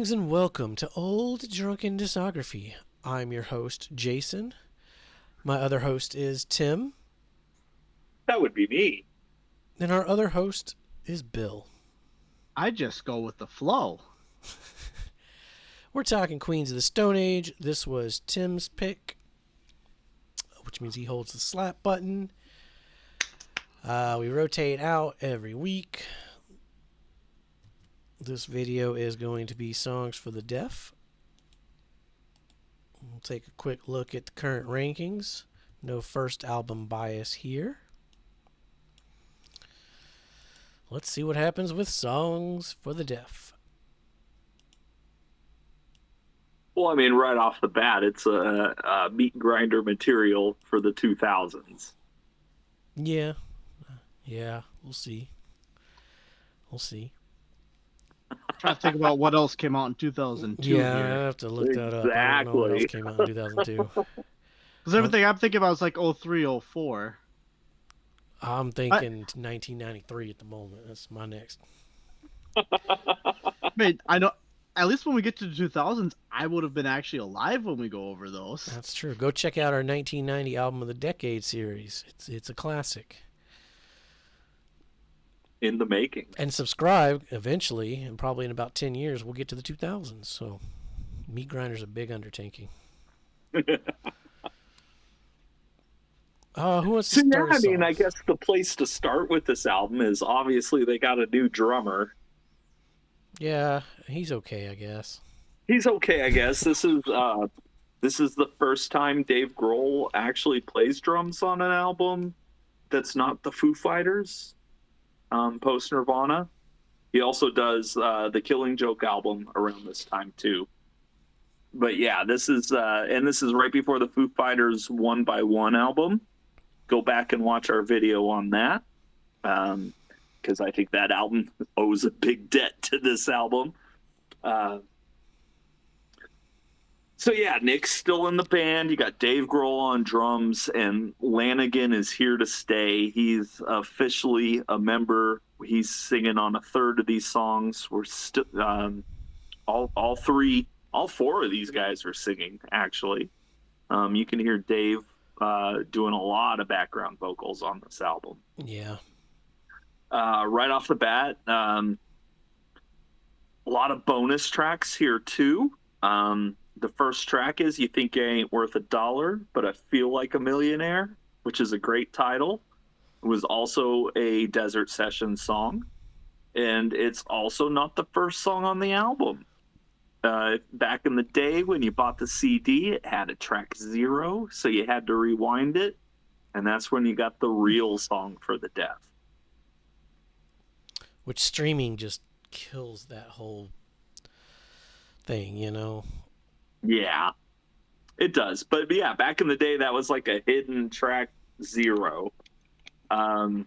Greetings and welcome to Old Drunken Discography. I'm your host, Jason. My other host is Tim. That would be me. And our other host is Bill. I just go with the flow. We're talking Queens of the Stone Age. This was Tim's pick, which means he holds the slap button. We rotate out every week. This video is going to be songs for the deaf. We'll take a quick look at the current rankings. No first album bias here. Let's see what happens with songs for the deaf. Well, I mean, right off the bat, it's a meat grinder material for the 2000s. Yeah, we'll see. I'm trying to think about what else came out in 2002 Yeah, here. I have to look that up. I don't know what else Exactly. came out in 2002. Because everything I'm thinking about is like 03, 04. I'm thinking 1993 at the moment. That's my next. I mean, I know, at least when we get to the 2000s, I would have been actually alive when we go over those. That's true. Go check out our 1990 Album of the Decade series. It's a classic. In the making. And subscribe eventually, and probably in about 10 years, we'll get to the 2000s. So, Meat Grinder's a big undertaking. Who wants to So, yeah, start us I mean, off? I guess the place to start with this album is obviously they got a new drummer. Yeah, he's okay, I guess. He's okay, I guess. This is the first time Dave Grohl actually plays drums on an album that's not the Foo Fighters, post Nirvana. He also does the Killing Joke album around this time too. But yeah, this is right before the Foo Fighters One by One album. Go back and watch our video on that, because I think that album owes a big debt to this album. So yeah, Nick's still in the band. You got Dave Grohl on drums, and Lanigan is here to stay. He's officially a member. He's singing on a third of these songs. We're still all four of these guys are singing. Actually, you can hear Dave doing a lot of background vocals on this album. Yeah. Right off the bat, a lot of bonus tracks here too. The first track is You Think You Ain't Worth a Dollar, But I Feel Like a Millionaire, which is a great title. It was also a Desert Session song, and it's also not the first song on the album. Back in the day when you bought the CD, it had a track 0, so you had to rewind it, and that's when you got the real song for the deaf. Which streaming just kills that whole thing, you know? Yeah, it does. But yeah, back in the day, that was like a hidden track 0. And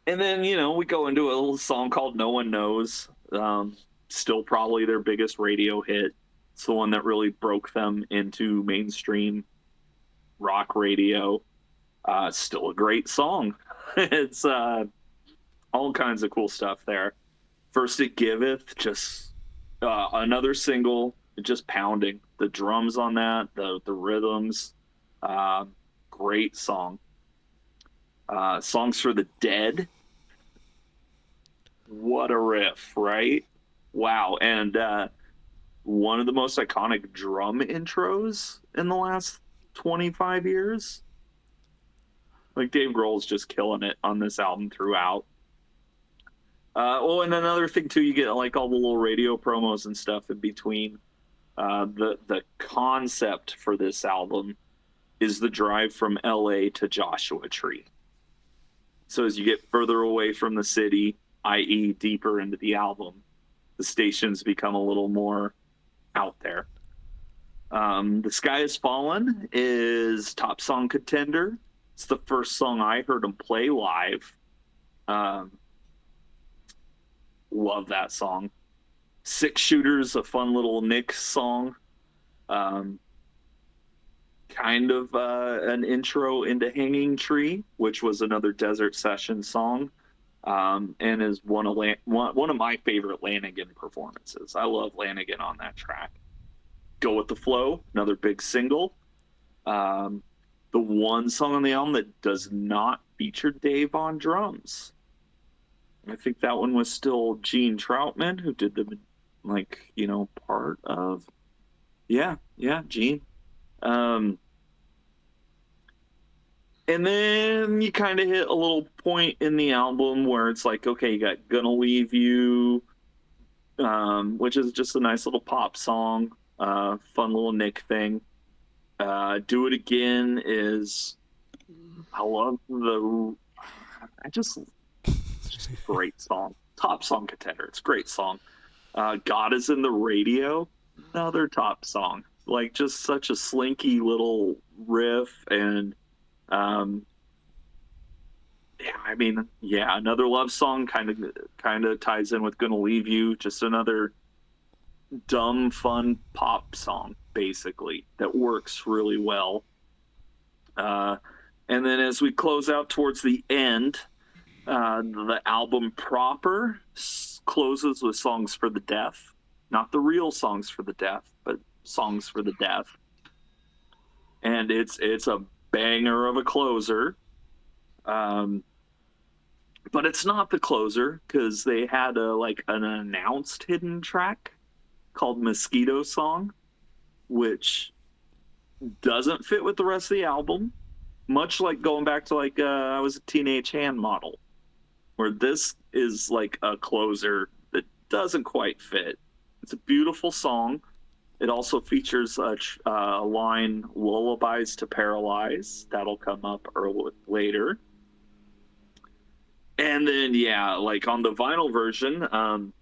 then, we go into a little song called No One Knows. Still probably their biggest radio hit. It's the one that really broke them into mainstream rock radio. Still a great song. It's all kinds of cool stuff there. First It Giveth, just another single, just pounding. The drums on that, the rhythms, great song. Songs for the Dead. What a riff, right? Wow. And one of the most iconic drum intros in the last 25 years. Like, Dave Grohl's just killing it on this album throughout. And another thing too, you get like all the little radio promos and stuff in between. The concept for this album is the drive from LA to Joshua Tree. So as you get further away from the city, i.e. deeper into the album, the stations become a little more out there. The Sky Has Fallen is top song contender. It's the first song I heard him play live. Love that song. Six Shooters, a fun little Nick song. Kind of an intro into Hanging Tree, which was another Desert Session song. and is one of my favorite Lanigan performances. I love Lanigan on that track. Go with the Flow, another big single. Um, the one song on the album that does not feature Dave on drums. I think that one was still Gene Troutman who did the part of. Yeah, Gene. Um, and then you kind of hit a little point in the album where it's like, okay, you got Gonna Leave You, which is just a nice little pop song, fun little Nick thing. Do It Again is, I love just a great song. Top song contender. It's a great song. God Is in the Radio, another top song. Like just such a slinky little riff and another love song kind of ties in with Gonna Leave You. Just another dumb, fun pop song, basically, that works really well. And then as we close out towards the end, the album proper closes with Songs for the Deaf. Not the real Songs for the Deaf, but Songs for the Deaf. And it's a banger of a closer. But it's not the closer because they had an announced hidden track called Mosquito Song, which doesn't fit with the rest of the album, much like going back to I Was a Teenage Hand Model, where this is like a closer that doesn't quite fit. It's a beautiful song. It also features a line, Lullabies to Paralyze. That'll come up later. And then, on the vinyl version,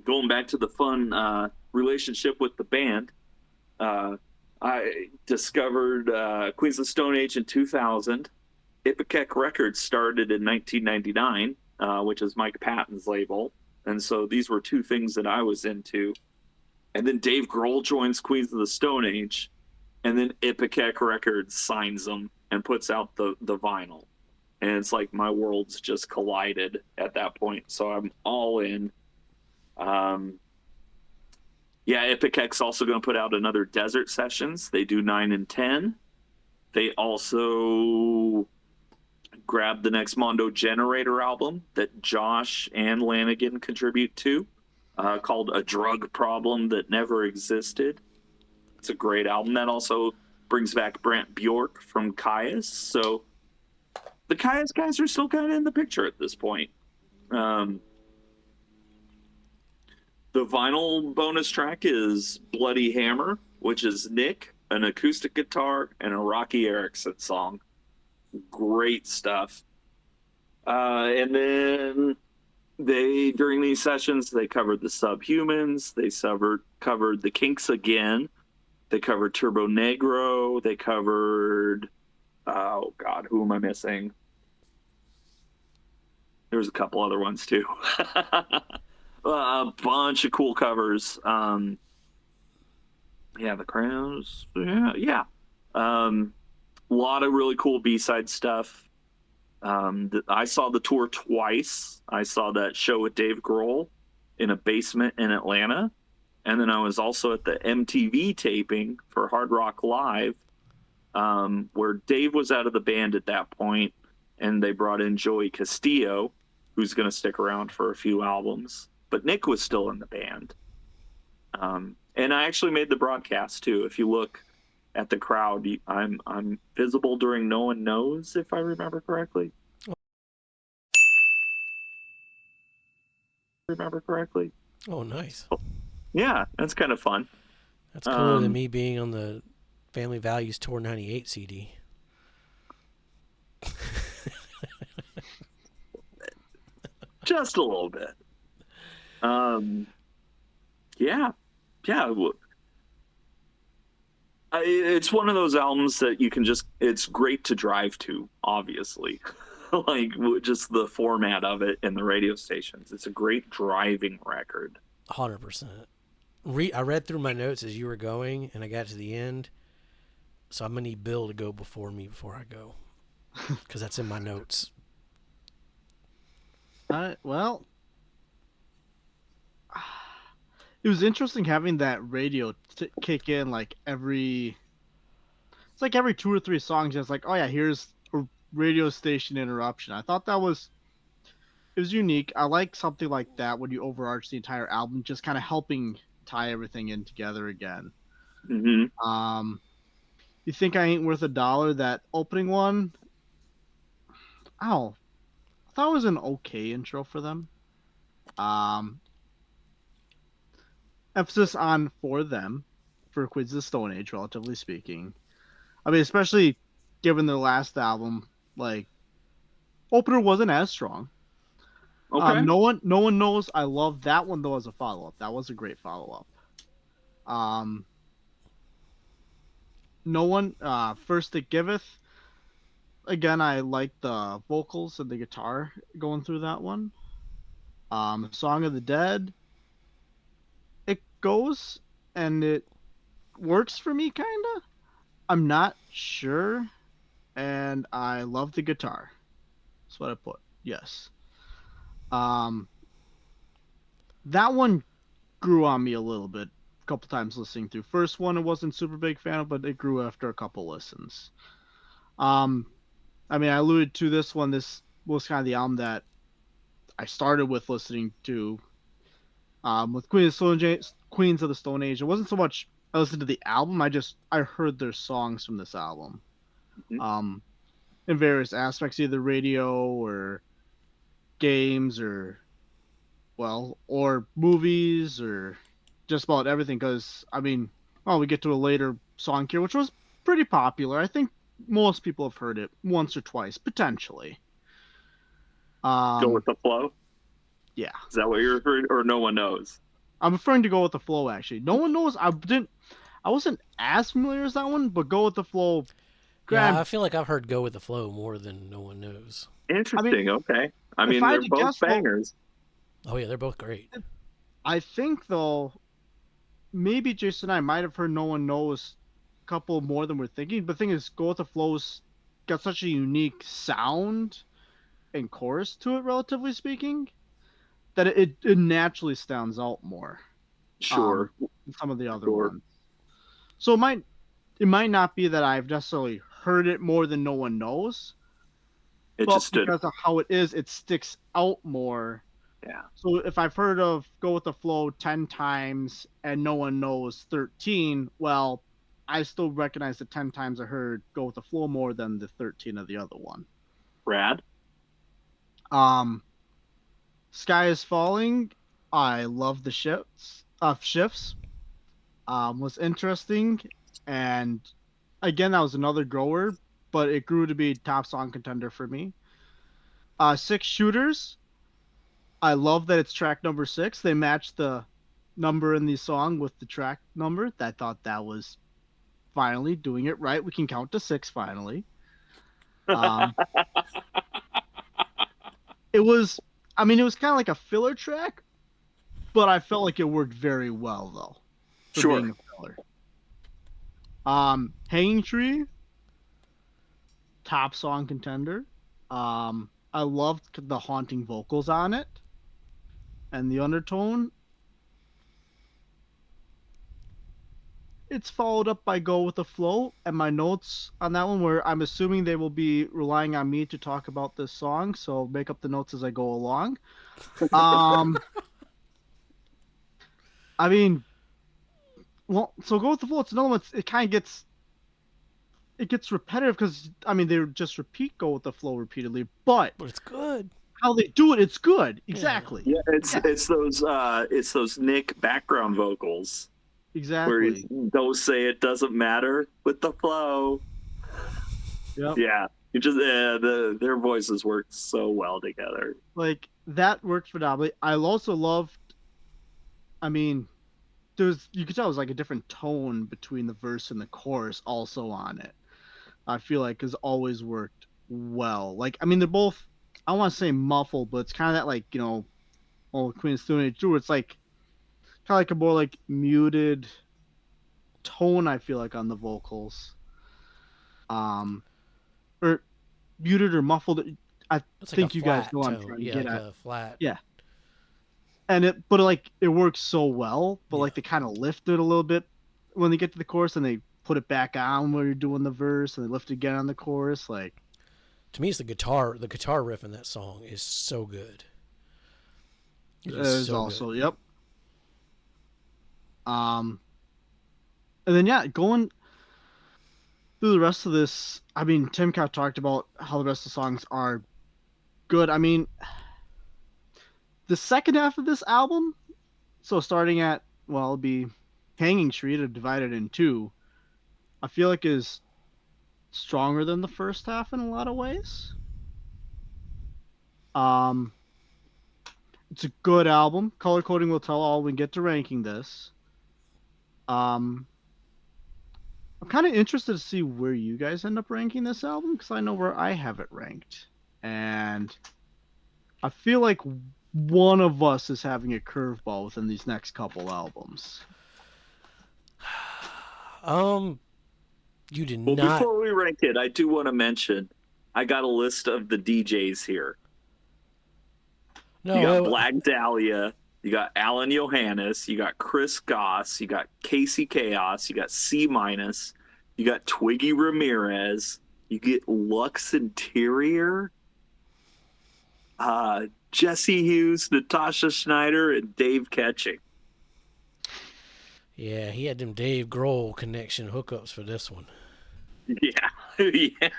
going back to the fun relationship with the band, I discovered Queens of the Stone Age in 2000. Ipecac Records started in 1999, which is Mike Patton's label. And so these were two things that I was into. And then Dave Grohl joins Queens of the Stone Age, and then Ipecac Records signs them and puts out the vinyl. And it's like my worlds just collided at that point. So I'm all in. Ipecac's also going to put out another Desert Sessions. They do 9 and 10. They also grabbed the next Mondo Generator album that Josh and Lanigan contribute to, called A Drug Problem That Never Existed. It's a great album. That also brings back Brant Bjork from Caius. So the Caius guys are still kind of in the picture at this point. The vinyl bonus track is Bloody Hammer, which is Nick, an acoustic guitar, and a Rocky Erickson song. Great stuff. And then during these sessions, they covered the Subhumans. They covered the Kinks again. They covered Turbo Negro. They covered, oh God, who am I missing? There's a couple other ones too. A bunch of cool covers. The Crowns. Yeah. A lot of really cool B-side stuff. I saw the tour twice. I saw that show with Dave Grohl in a basement in Atlanta. And then I was also at the MTV taping for Hard Rock Live, where Dave was out of the band at that point, and they brought in Joey Castillo, who's going to stick around for a few albums. But Nick was still in the band. And I actually made the broadcast, too. If you look at the crowd, I'm visible during No One Knows, if I remember correctly. Oh, nice. Yeah, that's kind of fun. That's cooler than me being on the Family Values Tour 98 CD. Just a little bit. Yeah. It's one of those albums that you can it's great to drive to, obviously. Like, just the format of it and the radio stations. It's a great driving record. 100%. I read through my notes as you were going, and I got to the end. So I'm going to need Bill to go before me before I go. Because that's in my notes. Well, it was interesting having that radio kick in like every. It's like every 2 or 3 songs. It's like, oh yeah, here's a radio station interruption. I thought that was it was unique. I like something like that when you overarch the entire album, just kind of helping tie everything in together again. Hmm. Um, you think I ain't worth a dollar? That opening one, oh, I thought it was an okay intro for them. Um, Emphasis on for them, for Queens of the Stone Age, relatively speaking. I mean, especially given their last album, like opener wasn't as strong. Okay. No one knows. I love that one though as a follow up. That was a great follow up. Um, no one. First it giveth. Again, I like the vocals and the guitar going through that one. Song of the Dead. It goes and it works for me, kinda. I'm not sure, and I love the guitar. That's what I put. Yes. Um, that one grew on me a little bit. A couple times listening through. First one, I wasn't super big fan of, but it grew after a couple listens. Um, I mean, I alluded to this one. This was kind of the album that I started with listening to. With Queens of the Stone Age. It wasn't so much I listened to the album. I heard their songs from this album. Hmm. Um, in various aspects, either radio or games or or movies or just about everything. Because I mean, we get to a later song here, which was pretty popular. I think most people have heard it once or twice, potentially. Go with Um, the flow. yeah, Is that what you're referring? Or no one knows? I'm preferring to go with the flow. Actually, no one knows. I wasn't as familiar as that one, but go with the flow. Yeah, I Grant, feel like I've heard "Go with the Flow" more than no one knows. I mean, Interesting. Okay. I if mean, I they're had to both guess though, bangers. Oh yeah, they're both great. I think though maybe Jason and I might have heard "No One Knows" a couple more than we're thinking. But the thing is, "Go with the Flow's" got such a unique sound and chorus to it, relatively speaking, that it naturally stands out more Sure. than some of the other Sure. ones. So it might not be that I've necessarily heard it more than "No One Knows," It just but stood. because of how it is, it sticks out more. Yeah. So if I've heard of "Go with the Flow" 10 times and "No One Knows" 13, well, I still recognize the 10 times I heard "Go with the Flow" more than the 13 of the other one. Rad. Um, Sky is Falling. I love the shifts. Was interesting, and again that was another grower, but it grew to be top song contender for me. Six Shooters. I love that it's track number 6. They matched the number in the song with the track number. I thought that was finally doing it right. We can count to 6 finally. Um, it was, I mean, it was kind of like a filler track, but I felt like it worked very well though for being Sure. a filler. Hanging Tree, top song contender. I loved the haunting vocals on it and the undertone. It's followed up by Go with the Flow, and my notes on that one where I'm assuming they will be relying on me to talk about this song, so make up the notes as I go along. Um, I mean, well, so Go with the Flow. It's another one. It kind of gets repetitive because I mean they just repeat Go with the Flow repeatedly, but But it's good. how they do it, it's good. Yeah. Exactly. Yeah. It's Yeah, it's those Nick background vocals where exactly. he's don't say it doesn't matter with the flow. Yep. Yeah. You just their voices work so well together. Like that worked phenomenally. I also loved. I mean, you could tell it was like a different tone between the verse and the chorus also on it. I feel like has always worked well. Like I mean they're both I don't want to say muffled, but it's kind of that like, Queen of Stone Age too, it's like kind of like a more like muted tone I feel like on the vocals. Um or muted or muffled. I It's like a think you guys flat know what I'm tone. trying to Yeah, get like at. a flat. Yeah. And it works so well, but Yeah. like they kind of lift it a little bit when they get to the chorus, and they put it back on when you're doing the verse, and they lift it again on the chorus. Like, To me, it's the guitar. The guitar riff in that song is so good. It is is so also, good. yep. Um, and then yeah, going through the rest of this, I mean, Tim kind of talked about how the rest of the songs are good. I mean, the second half of this album, so starting at, well, it'll be Hanging Tree to divide it in two, I feel like is stronger than the first half in a lot of ways. Um, it's a good album. Color coding will tell all when we get to ranking this. Um, I'm kind of interested to see where you guys end up ranking this album because I know where I have it ranked, and I feel like one of us is having a curveball within these next couple albums. You did Well, not. before we rank it, I do want to mention I got a list of the DJs here. You got No. Black Dahlia, you got Alan Johannes, you got Chris Goss, you got Casey Chaos, you got C minus, you got Twiggy Ramirez, you get Lux Interior, Jesse Hughes, Natasha Schneider, and Dave Ketching. Yeah, he had them Dave Grohl connection hookups for this one. Yeah, yeah.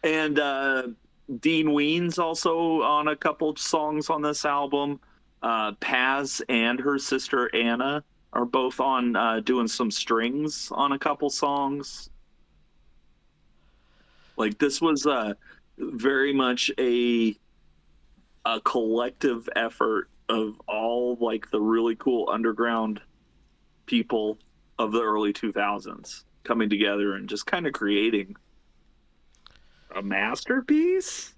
And Dean Ween's also on a couple songs on this album. Paz and her sister Anna are both on doing some strings on a couple songs. Like this was very much a collective effort of all like the really cool underground people of the early 2000s coming together and just kind of creating a masterpiece.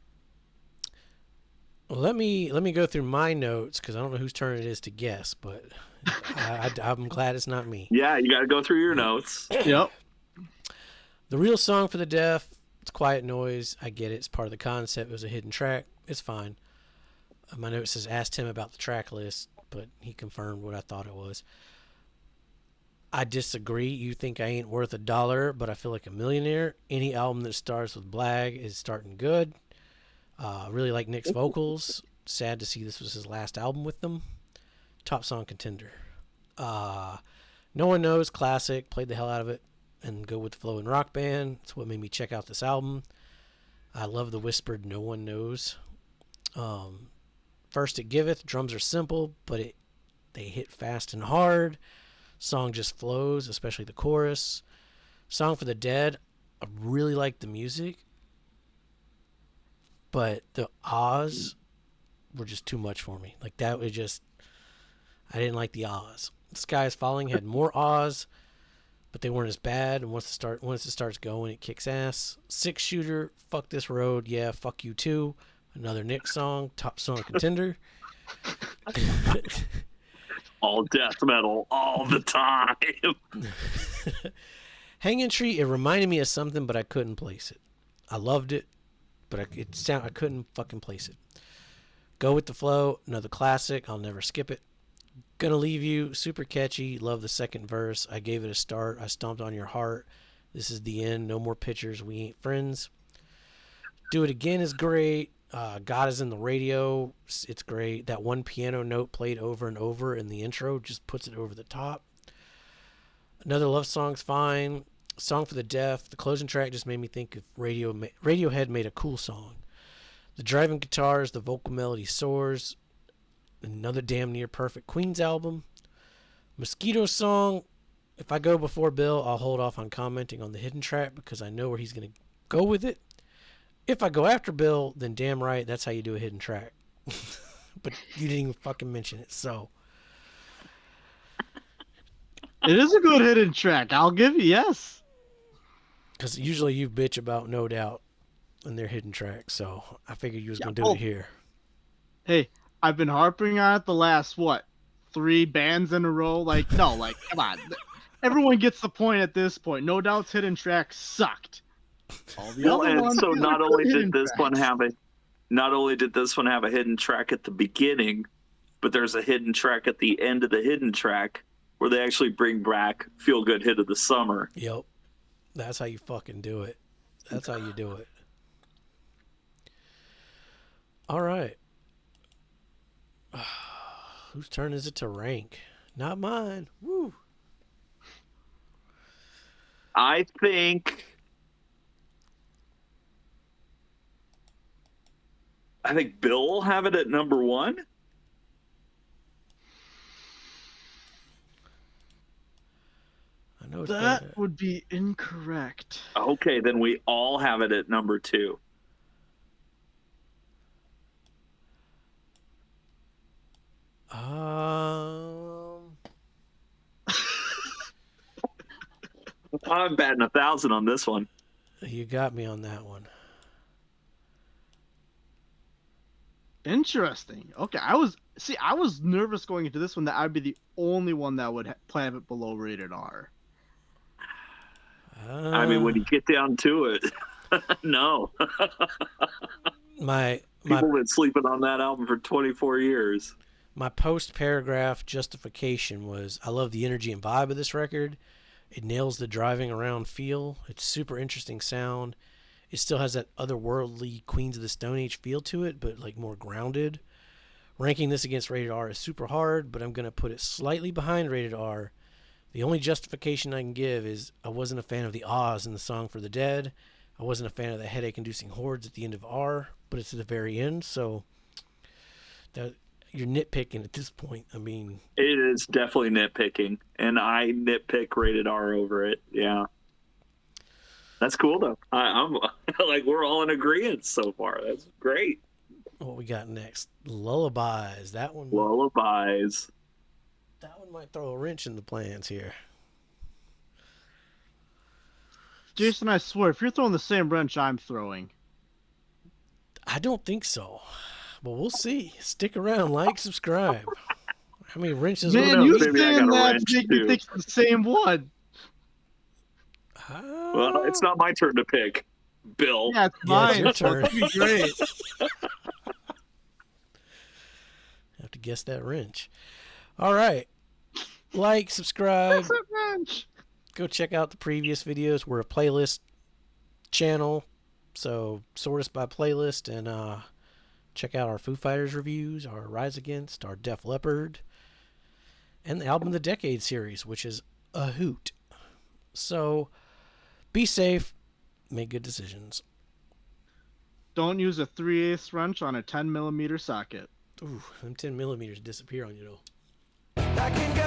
Well, let me go through my notes because I don't know whose turn it is to guess, but I'm glad it's not me. Yeah, you got to go through your notes. Yep. The real song for the deaf. It's quiet noise. I get it. It's part of the concept. It was a hidden track. It's fine. My note says asked him about the track list, but he confirmed what I thought it was. I disagree. You think I ain't worth $1, but I feel like a millionaire. Any album that starts with Blag is starting good. Really like Nick's vocals. Sad to see this was his last album with them. Top song contender. No One Knows, classic. Played the hell out of it. And Go With the Flow in Rock Band. It's what made me check out this album. I love the whispered No One Knows. First It Giveth. Drums are simple, but they hit fast and hard. Song just flows, especially the chorus. Song for the Dead. I really like the music, but the ahs were just too much for me. Like that was just, I didn't like the ahs. The Sky Is Falling had more ahs, but they weren't as bad. And once it starts going, it kicks ass. Six Shooter, Fuck This Road, yeah, fuck you too. Another Nick song, top song contender. All death metal all the time. Hanging Tree, it reminded me of something, but I couldn't place it. I loved it, but I couldn't fucking place it. Go With the Flow, another classic. I'll never skip it. Gonna Leave You, super catchy. Love the second verse. I gave it a start. I stomped on your heart. This is the end. No more pictures. We ain't friends. Do It Again is great. God Is in the Radio. It's great. That one piano note played over and over in the intro just puts it over the top. Another Love Song's fine. Song for the Deaf. The closing track just made me think if Radiohead made a cool song. The driving guitars, the vocal melody soars. Another damn near perfect Queens album. Mosquito Song. If I go before Bill, I'll hold off on commenting on the hidden track because I know where he's going to go with it. If I go after Bill, then damn right, that's how you do a hidden track. But you didn't even fucking mention it, so. It is a good hidden track. I'll give you, yes. Because usually you bitch about No Doubt and their hidden tracks, so I figured you was going to do it here. Hey, I've been harping on it the last, 3 bands in a row? Like, no, come on. Everyone gets the point at this point. No Doubt's hidden track sucked. All the Well, other and ones, so these are not only hidden did this one tracks. have a hidden track at the beginning, but there's a hidden track at the end of the hidden track where they actually bring back Feel Good Hit of the Summer. Yep. That's how you fucking do it. That's how you do it. All right. Whose turn is it to rank? Not mine. Woo. I think Bill will have it at number 1. I know it's That better. would be incorrect. Okay, then we all have it at number 2. I'm batting 1,000 on this one. You got me on that one. Interesting. Okay, I was nervous going into this one that I'd be the only one that would have it below rated R. I mean, when you get down to it, no. my People have been sleeping on that album for 24 years. my post paragraph justification was I love the energy and vibe of this record. It nails the driving around feel. It's super interesting sound. It still has that otherworldly Queens of the Stone Age feel to it, but like more grounded. Ranking this against rated R is super hard, but I'm going to put it slightly behind rated R. The only justification I can give is I wasn't a fan of the ahs in the Song for the Dead. I wasn't a fan of the headache-inducing hordes at the end of R, but it's at the very end, so that you're nitpicking at this point. I mean, It is definitely nitpicking, and I nitpick rated R over it. Yeah. That's cool, though. I'm like, we're all in agreement so far. That's great. what we got next? Lullabies. That one Lullabies. might throw a wrench in the plans here. Jason, I swear, if you're throwing the same wrench I'm throwing, I don't think so, but we'll see. Stick around, like, subscribe. How many wrenches? man, knows? you Maybe I got saying a that wrench, to make me too. think it's the same one. Well, it's not my turn to pick, Bill. Yeah, it's Yeah, it's mine. your So turn. it's gonna be great. Have to guess that wrench. All right. Like, subscribe. That's a wrench. Go check out the previous videos. We're a playlist channel, so sort us by playlist and check out our Foo Fighters reviews, our Rise Against, our Def Leppard, and the Album of the Decade series, which is a hoot. So be safe, make good decisions. Don't use a 3/8 wrench on a 10mm socket. Ooh, them 10 millimeters disappear on you though.